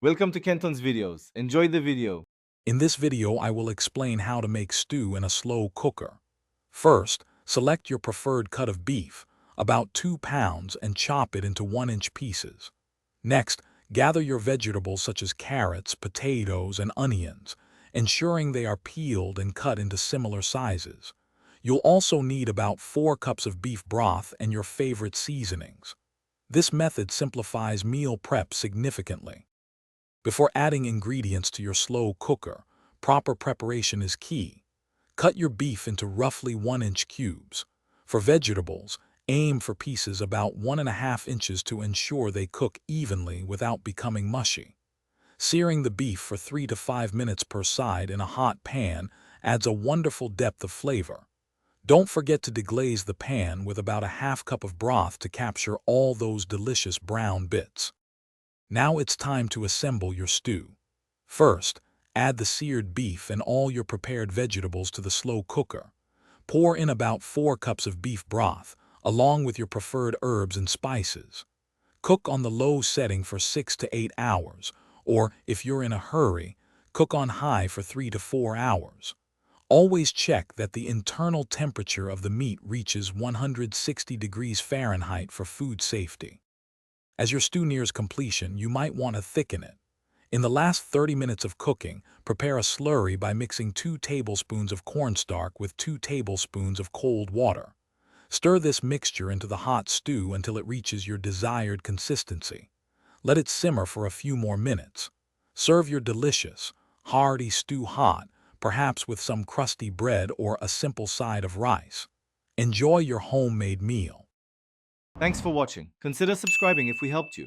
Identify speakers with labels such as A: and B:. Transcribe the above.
A: Welcome to Kenton's videos. Enjoy the video.
B: In this video, I will explain how to make stew in a slow cooker. First, select your preferred cut of beef, about 2 pounds, and chop it into 1-inch pieces. Next, gather your vegetables such as carrots, potatoes, and onions, ensuring they are peeled and cut into similar sizes. You'll also need about 4 cups of beef broth and your favorite seasonings. This method simplifies meal prep significantly. Before adding ingredients to your slow cooker, proper preparation is key. Cut your beef into roughly 1-inch cubes. For vegetables, aim for pieces about 1.5 inches to ensure they cook evenly without becoming mushy. Searing the beef for 3 to 5 minutes per side in a hot pan adds a wonderful depth of flavor. Don't forget to deglaze the pan with about a half cup of broth to capture all those delicious brown bits. Now it's time to assemble your stew. First, add the seared beef and all your prepared vegetables to the slow cooker. Pour in about 4 cups of beef broth, along with your preferred herbs and spices. Cook on the low setting for 6 to 8 hours, or if you're in a hurry, cook on high for 3 to 4 hours. Always check that the internal temperature of the meat reaches 160 degrees Fahrenheit for food safety. As your stew nears completion, you might want to thicken it. In the last 30 minutes of cooking, prepare a slurry by mixing 2 tablespoons of cornstarch with 2 tablespoons of cold water. Stir this mixture into the hot stew until it reaches your desired consistency. Let it simmer for a few more minutes. Serve your delicious, hearty stew hot, perhaps with some crusty bread or a simple side of rice. Enjoy your homemade meal.
A: Thanks for watching. Consider subscribing if we helped you.